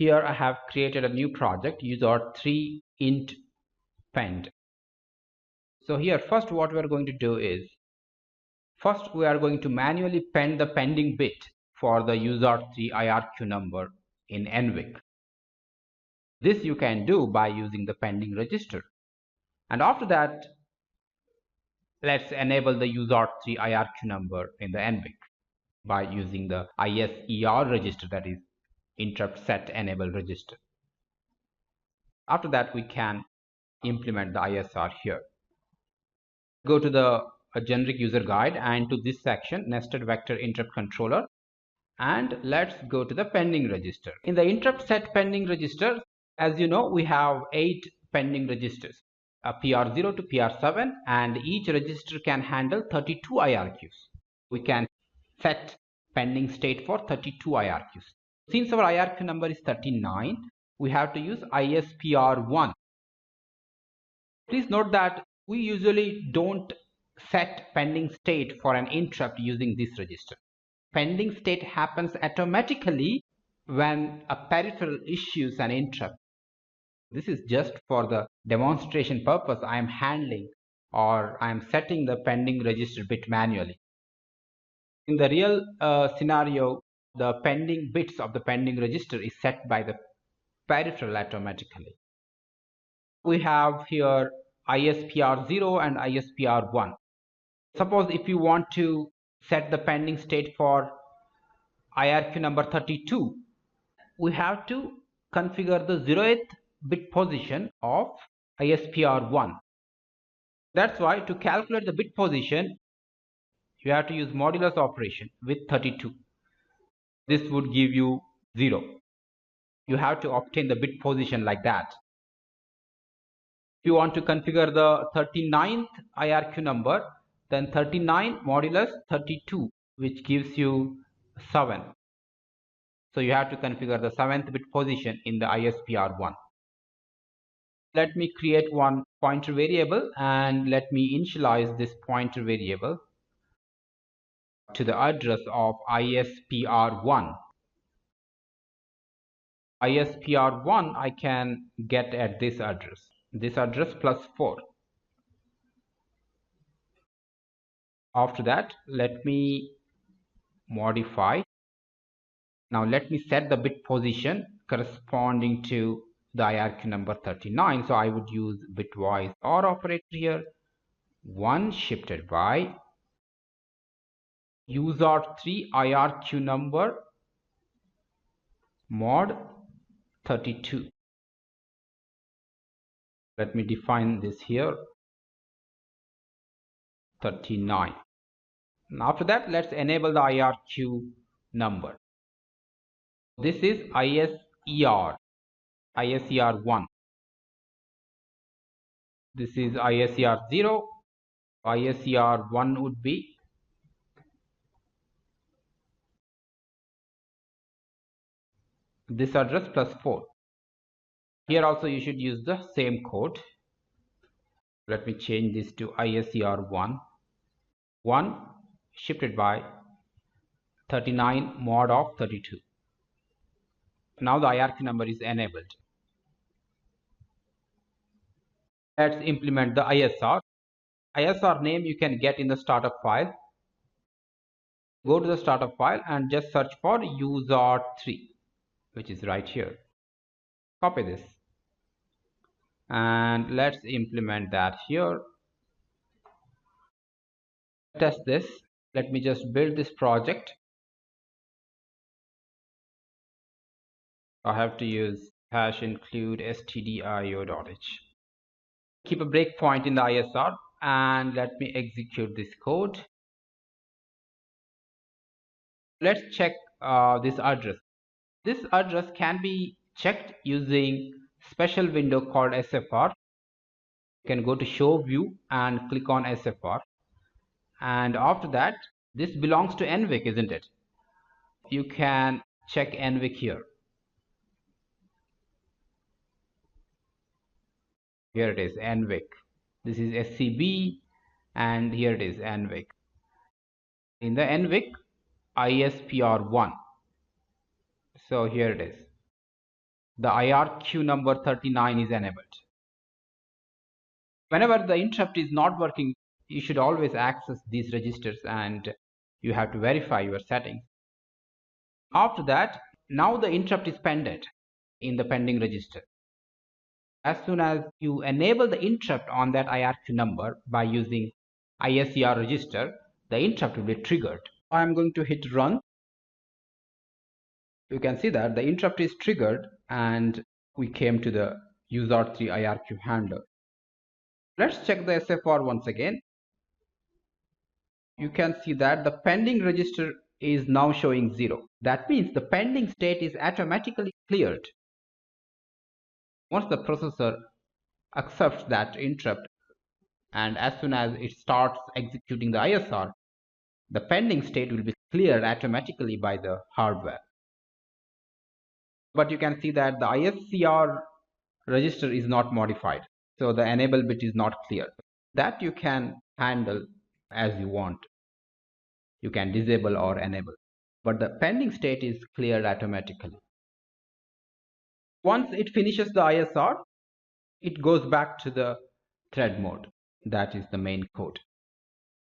Here I have created a new project user3 int pend. So here first what we are going to do is, first we are going to manually pend the pending bit for the user3 IRQ number in NVIC. This you can do by using the pending register. And after that, let's enable the user3 IRQ number in the NVIC by using the ISER register, that is interrupt set enable register. After that, we can implement the ISR here. Go to the generic user guide and to this section, nested vector interrupt controller, and let's go to the pending register. In the interrupt set pending register, as you know, we have 8 pending registers, PR0 to PR7, and each register can handle 32 IRQs. We can set pending state for 32 IRQs. Since our IRQ number is 39, we have to use ISPR1. Please note that we usually don't set pending state for an interrupt using this register. Pending state happens automatically when a peripheral issues an interrupt. This is just for the demonstration purpose. I am handling or I am setting the pending register bit manually. In the real scenario, the pending bits of the pending register is set by the peripheral automatically. We have here ISPR0 and ISPR1. Suppose if you want to set the pending state for IRQ number 32, we have to configure the 0th bit position of ISPR1. That's why to calculate the bit position, you have to use modulus operation with 32. This would give you 0. You have to obtain the bit position like that. If you want to configure the 39th IRQ number, then 39 modulus 32, which gives you 7. So you have to configure the 7th bit position in the ISPR1. Let me create one pointer variable and let me initialize this pointer variable to the address of ISPR1. ISPR1 I can get at this address +4. After that, let me modify. Now let me set the bit position corresponding to the IRQ number 39. So I would use bitwise OR operator here. 1 shifted by user3 IRQ number mod 32. Let me define this here, 39. And after that, let's enable the IRQ number. This is ISER, ISER1. This is ISER0. ISER1 would be this address +4. Here also you should use the same code. Let me change this to ISER1. 1 shifted by 39 mod of 32. Now the IRQ number is enabled. Let's implement the ISR. ISR name you can get in the startup file. Go to the startup file and just search for user3, which is right here. Copy this and let's implement that here. Test this. Let me just build this project. I have to use #include stdio.h. Keep a breakpoint in the ISR and let me execute this code. Let's check this address. This address can be checked using special window called SFR. You can go to show view and click on SFR, and after that, this belongs to NVIC, isn't it? You can check NVIC here. Here it is, NVIC. This is SCB and here it is NVIC. In the NVIC, ISPR1. So here it is. the IRQ number 39 is enabled. Whenever the interrupt is not working, you should always access these registers and you have to verify your settings. After that, now the interrupt is pended in the pending register. As soon as you enable the interrupt on that IRQ number by using ISER register, the interrupt will be triggered. I am going to hit run. You can see that the interrupt is triggered and we came to the USART3 IRQ handler. Let's check the SFR once again. You can see that the pending register is now showing 0. That means the pending state is automatically cleared. Once the processor accepts that interrupt and as soon as it starts executing the ISR, the pending state will be cleared automatically by the hardware. But you can see that the ISCR register is not modified, so the enable bit is not clear. That you can handle as you want. You can disable or enable, but the pending state is cleared automatically. Once it finishes the ISR, it goes back to the thread mode. That is the main code.